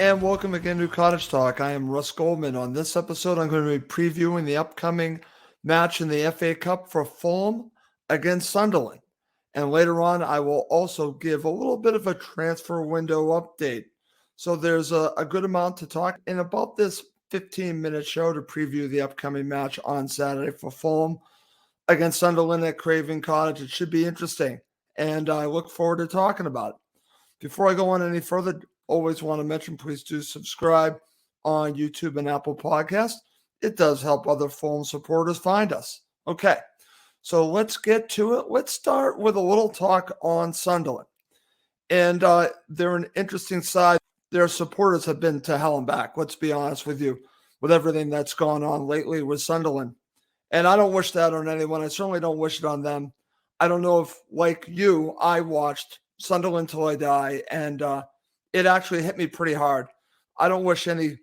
And welcome again to Cottage Talk. I am Russ Goldman. On this episode, I'm going to be previewing the upcoming match in the FA Cup for Fulham against Sunderland. And later on, I will also give a little bit of a transfer window update. So there's a good amount to talk in about this 15-minute show to preview the upcoming match on Saturday for Fulham against Sunderland at Craven Cottage. It should be interesting, and I look forward to talking about it. Before I go on any further, always want to mention, please do subscribe on YouTube and Apple Podcasts. It does help other Fulham supporters find us. Okay, so let's get to it. Let's start with a little talk on Sunderland. And they're an interesting side. Their supporters have been to hell and back, let's be honest with you, with everything that's gone on lately with Sunderland. And I don't wish that on anyone. I certainly don't wish it on them. I don't know if, like you, I watched Sunderland till I die, and it actually hit me pretty hard. I don't wish any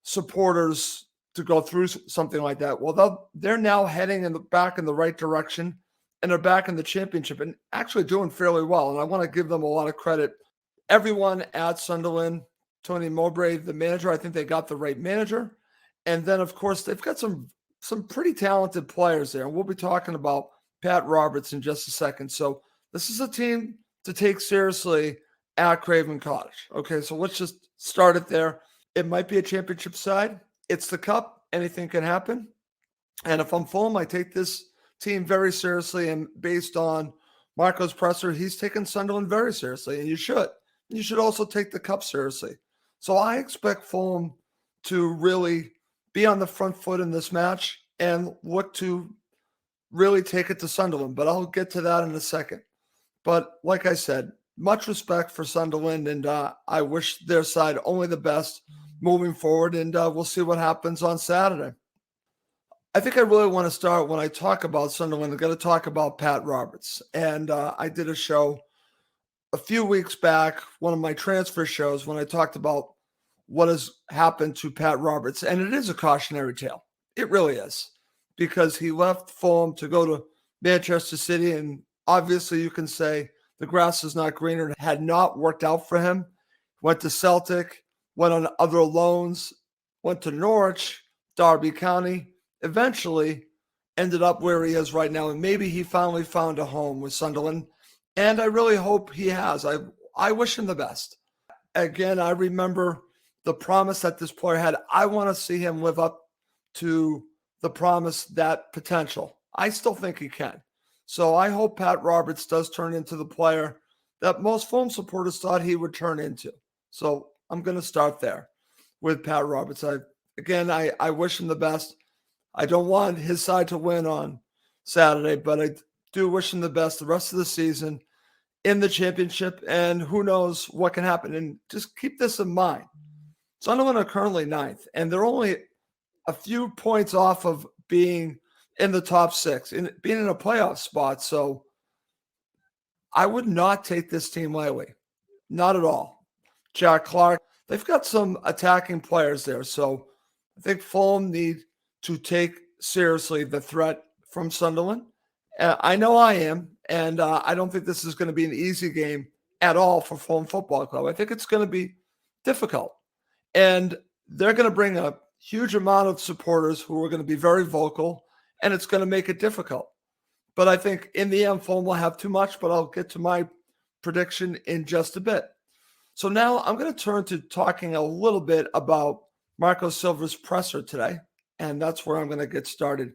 supporters to go through something like that. Well, they're now heading back in the right direction, and they're back in the championship and actually doing fairly well. And I want to give them a lot of credit. Everyone at Sunderland, Tony Mowbray, the manager, I think they got the right manager. And then, of course, they've got some pretty talented players there. And we'll be talking about Pat Roberts in just a second. So this is a team to take seriously at Craven Cottage. Okay, so let's just start it there. It might be a championship side. It's the cup. Anything can happen. And if I'm Fulham, I take this team very seriously. And based on Marco's presser, he's taken Sunderland very seriously. And you should. You should also take the cup seriously. So I expect Fulham to really be on the front foot in this match and look to really take it to Sunderland. But I'll get to that in a second. But like I said, much respect for Sunderland, and I wish their side only the best moving forward, and we'll see what happens on Saturday. I think I really want to start when I talk about Sunderland. I've got to talk about Pat Roberts. And I did a show a few weeks back, one of my transfer shows, when I talked about what has happened to Pat Roberts. And it is a cautionary tale. It really is, because he left Fulham to go to Manchester City, and obviously you can say the grass is not greener. It had not worked out for him. Went to Celtic, went on other loans, went to Norwich, Derby County, eventually ended up where he is right now. And maybe he finally found a home with Sunderland. And I really hope he has. I wish him the best. Again, I remember the promise that this player had. I want to see him live up to the promise, that potential. I still think he can. So I hope Pat Roberts does turn into the player that most Fulham supporters thought he would turn into. So I'm going to start there with Pat Roberts. I wish him the best. I don't want his side to win on Saturday, but I do wish him the best the rest of the season in the championship, and who knows what can happen. And just keep this in mind. Sunderland are currently 9th, and they're only a few points off of being in the top 6, in being in a playoff spot. So I would not take this team lightly. Not at all. Jack Clark, they've got some attacking players there. So I think Fulham need to take seriously the threat from Sunderland. I know I am, and I don't think this is going to be an easy game at all for Fulham Football Club. I think it's going to be difficult. And they're going to bring a huge amount of supporters who are going to be very vocal, and it's going to make it difficult. But I think in the end, Fulham will have too much, but I'll get to my prediction in just a bit. So now I'm going to turn to talking a little bit about Marco Silva's presser today, and that's where I'm going to get started.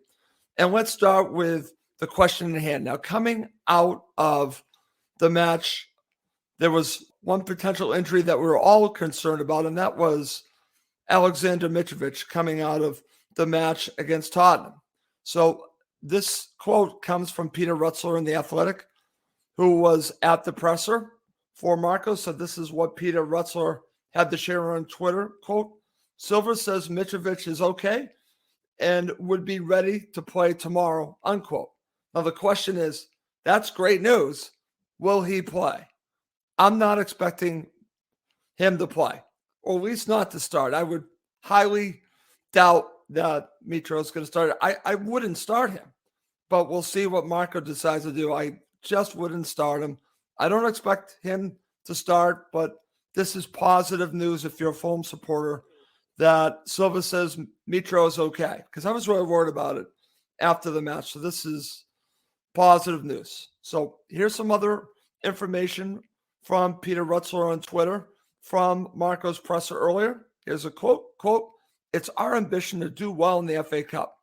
And let's start with the question in hand. Now, coming out of the match, there was one potential injury that we were all concerned about, and that was Alexander Mitrovic coming out of the match against Tottenham. So this quote comes from Peter Rutzler in The Athletic, who was at the presser for Marco. So this is what Peter Rutzler had to share on Twitter. Quote, Silva says Mitrovic is okay and would be ready to play tomorrow, unquote. Now the question is, that's great news. Will he play? I'm not expecting him to play, or at least not to start. I would highly doubt that Mitro is going to start. I wouldn't start him, but we'll see what Marco decides to do. I just wouldn't start him. I don't expect him to start, but this is positive news if you're a Fulham supporter that Silva says Mitro is okay, because I was really worried about it after the match. So this is positive news. So here's some other information from Peter Rutzler on Twitter from Marco's presser earlier. Here's a quote, "It's our ambition to do well in the FA Cup,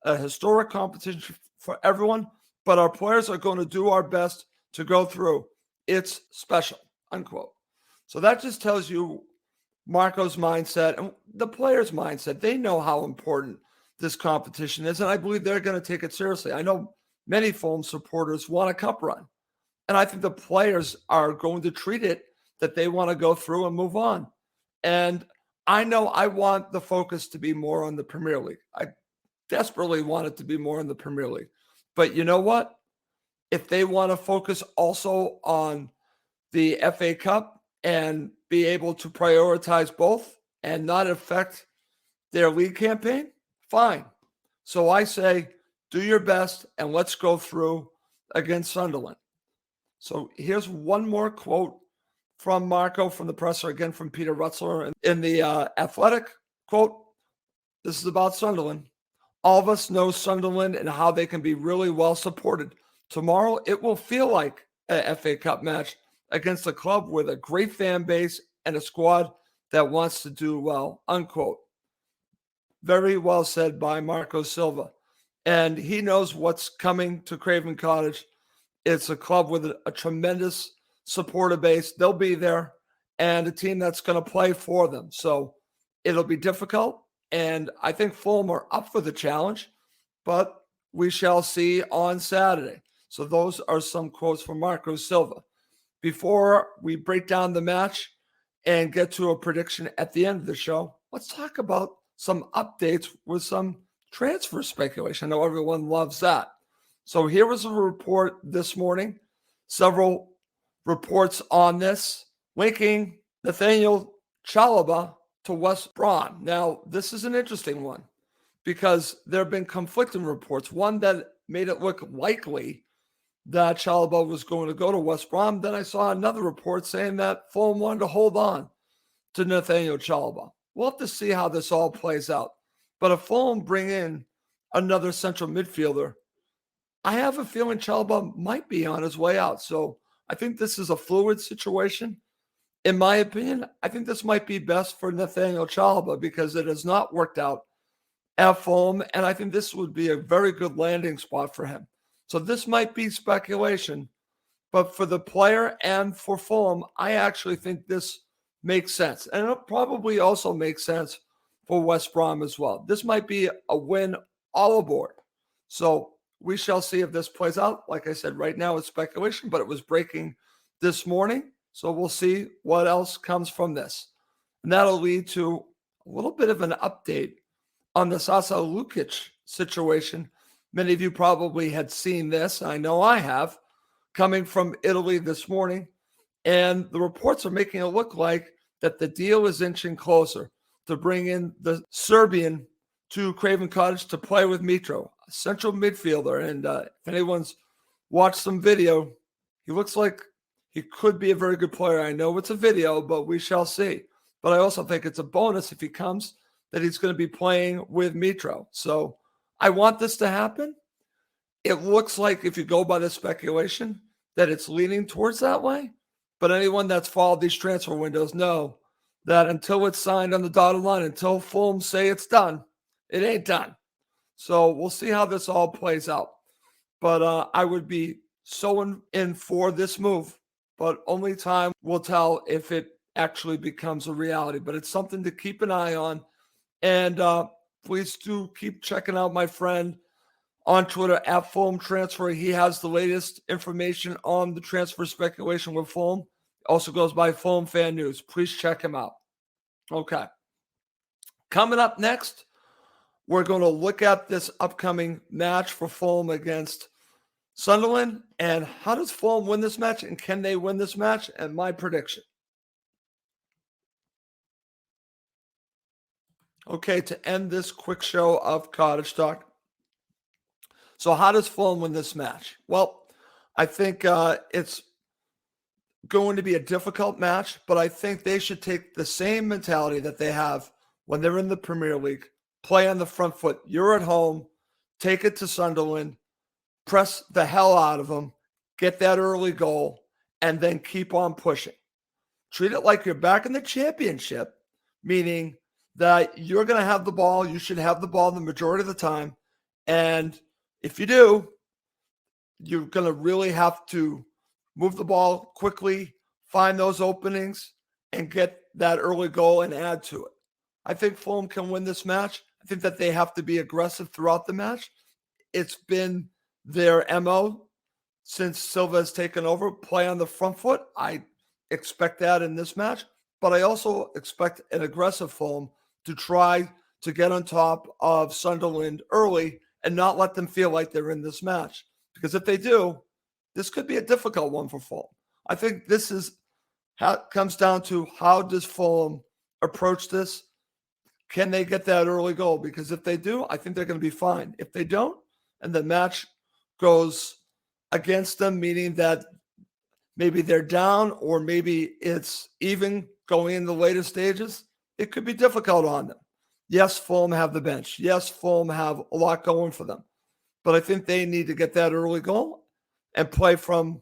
a historic competition for everyone, but our players are going to do our best to go through. It's special," unquote. So that just tells you Marco's mindset and the players' mindset. They know how important this competition is, and I believe they're going to take it seriously. I know many Fulham supporters want a cup run, and I think the players are going to treat it that they want to go through and move on. And I know I want the focus to be more on the Premier League. I desperately want it to be more in the Premier League. But you know what? If they want to focus also on the FA Cup and be able to prioritize both and not affect their league campaign, fine. So I say, do your best and let's go through against Sunderland. So here's one more quote from Marco from the presser, again from Peter Rutzler in the Athletic. Quote, "This is about Sunderland. All of us know Sunderland and how they can be really well supported. Tomorrow, it will feel like a FA Cup match against a club with a great fan base and a squad that wants to do well," unquote. Very well said by Marco Silva. And he knows what's coming to Craven Cottage. It's a club with a tremendous supporter base. They'll be there, and a team that's going to play for them. So it'll be difficult. And I think Fulham are up for the challenge, but we shall see on Saturday. So those are some quotes from Marco Silva. Before we break down the match and get to a prediction at the end of the show, let's talk about some updates with some transfer speculation. I know everyone loves that. So here was a report this morning, several reports on this, linking Nathaniel Chalobah to West Brom. Now, this is an interesting one because there have been conflicting reports. One that made it look likely that Chalobah was going to go to West Brom. Then I saw another report saying that Fulham wanted to hold on to Nathaniel Chalobah. We'll have to see how this all plays out. But if Fulham bring in another central midfielder, I have a feeling Chalobah might be on his way out. So I think this is a fluid situation. In my opinion, I think this might be best for Nathaniel Chalobah because it has not worked out at Fulham, and I think this would be a very good landing spot for him. So this might be speculation, but for the player and for Fulham, I actually think this makes sense. And it'll probably also make sense for West Brom as well. This might be a win all aboard. So we shall see if this plays out. Like I said, right now it's speculation, but it was breaking this morning. So we'll see what else comes from this. And that'll lead to a little bit of an update on the Sasa Lukic situation. Many of you probably had seen this. I know I have, coming from Italy this morning. And the reports are making it look like that the deal is inching closer to bring in the Serbian to Craven Cottage to play with Mitro, a central midfielder. And if anyone's watched some video, he looks like he could be a very good player. I know it's a video, but we shall see. But I also think it's a bonus if he comes that he's going to be playing with Mitro. So I want this to happen. It looks like, if you go by the speculation, that it's leaning towards that way. But anyone that's followed these transfer windows know that until it's signed on the dotted line, until Fulham say it's done, it ain't done. So we'll see how this all plays out. But I would be so in for this move, but only time will tell if it actually becomes a reality. But it's something to keep an eye on. And please do keep checking out my friend on Twitter at Fulham Transfer. He has the latest information on the transfer speculation with Fulham. Also goes by Fulham Fan News. Please check him out. Okay. Coming up next, we're going to look at this upcoming match for Fulham against Sunderland. And how does Fulham win this match? And can they win this match? And my prediction. Okay, to end this quick show of Cottage Talk. So how does Fulham win this match? Well, I think it's going to be a difficult match, but I think they should take the same mentality that they have when they're in the Premier League, play on the front foot. You're at home, take it to Sunderland, press the hell out of them, get that early goal, and then keep on pushing. Treat it like you're back in the championship, meaning that you're going to have the ball. You should have the ball the majority of the time. And if you do, you're going to really have to move the ball quickly, find those openings, and get that early goal and add to it. I think Fulham can win this match. I think that they have to be aggressive throughout the match. It's been their MO since Silva has taken over, play on the front foot. I expect that in this match, but I also expect an aggressive Fulham to try to get on top of Sunderland early and not let them feel like they're in this match. Because if they do, this could be a difficult one for Fulham. I think this is how it comes down to how does Fulham approach this? Can they get that early goal? Because if they do, I think they're going to be fine. If they don't, and the match goes against them, meaning that maybe they're down or maybe it's even going in the later stages, it could be difficult on them. Yes, Fulham have the bench. Yes, Fulham have a lot going for them. But I think they need to get that early goal and play from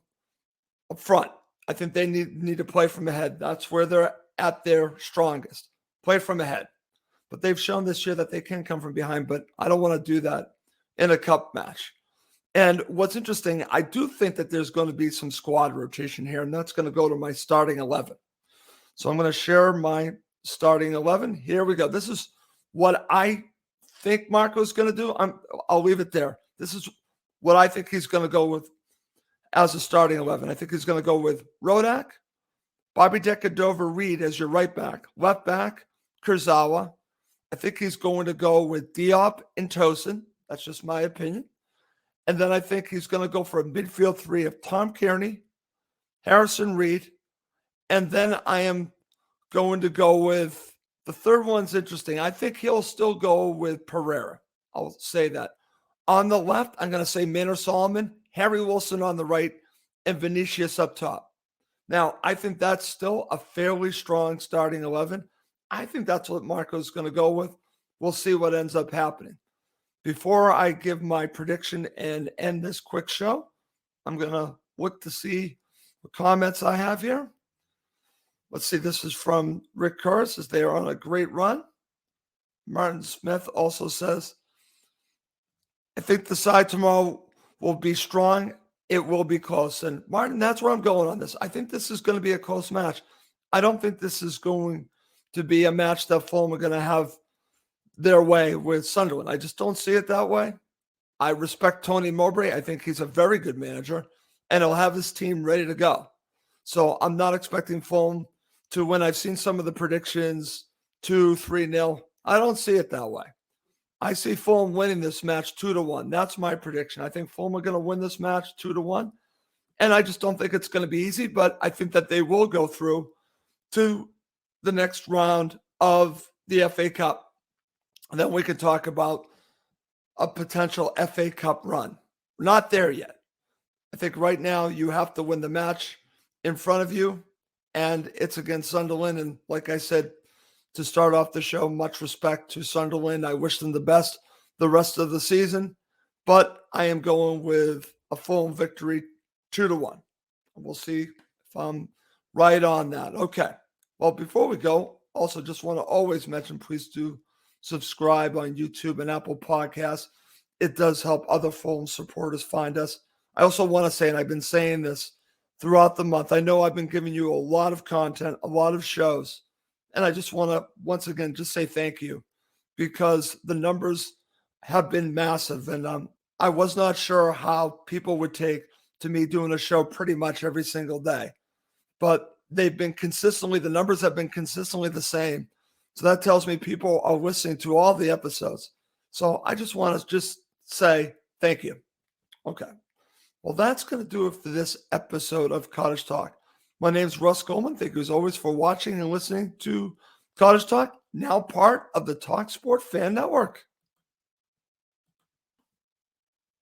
up front. I think they need to play from ahead. That's where they're at their strongest. Play from ahead. But they've shown this year that they can come from behind, but I don't want to do that in a cup match. And what's interesting, I do think that there's going to be some squad rotation here, and that's going to go to my starting 11. So I'm going to share my starting 11. Here we go. This is what I think Marco's going to do. I'll leave it there. This is what I think he's going to go with as a starting 11. I think he's going to go with Rodak, Bobby Decordova-Reid as your right back, left back, Kurzawa. I think he's going to go with Diop and Tosin. That's just my opinion. And then I think he's going to go for a midfield three of Tom Kearney, Harrison Reed, and then I am going to go with the third one's interesting. I think he'll still go with Pereira. I'll say that. On the left, I'm going to say Manor Solomon, Harry Wilson on the right, and Vinicius up top. Now, I think that's still a fairly strong starting 11. I think that's what Marco's going to go with. We'll see what ends up happening. Before I give my prediction and end this quick show, I'm going to look to see what comments I have here. Let's see. This is from Rick Kerr. Says they are on a great run. Martin Smith also says, I think the side tomorrow will be strong. It will be close. And Martin, that's where I'm going on this. I think this is going to be a close match. I don't think this is going to be a match that Fulham are going to have their way with Sunderland. I just don't see it that way. I respect Tony Mowbray. I think he's a very good manager, and he'll have his team ready to go. So I'm not expecting Fulham to win. I've seen some of the predictions, 2-3-0. I don't see it that way. I see Fulham winning this match 2-1. That's my prediction. I think Fulham are going to win this match 2-1. And I just don't think it's going to be easy, but I think that they will go through to the next round of the FA Cup. And then we can talk about a potential FA Cup run. We're not there yet. I think right now you have to win the match in front of you, and it's against Sunderland. And like I said, to start off the show, much respect to Sunderland. I wish them the best the rest of the season, but I am going with a Fulham victory 2-1. We'll see if I'm right on that. Okay. Well, before we go, also just want to always mention, please do subscribe on YouTube and Apple Podcasts. It does help other Fulham supporters find us. I also want to say, and I've been saying this throughout the month, I know I've been giving you a lot of content, a lot of shows, and I just want to, once again, just say thank you, because the numbers have been massive, and I was not sure how people would take to me doing a show pretty much every single day, but they've been consistently, the numbers have been consistently the same. So that tells me people are listening to all the episodes. So I just want to just say thank you. Okay. Well, that's going to do it for this episode of Cottage Talk. My name is Russ Goldman. Thank you as always for watching and listening to Cottage Talk, now part of the talkSPORT Fan Network.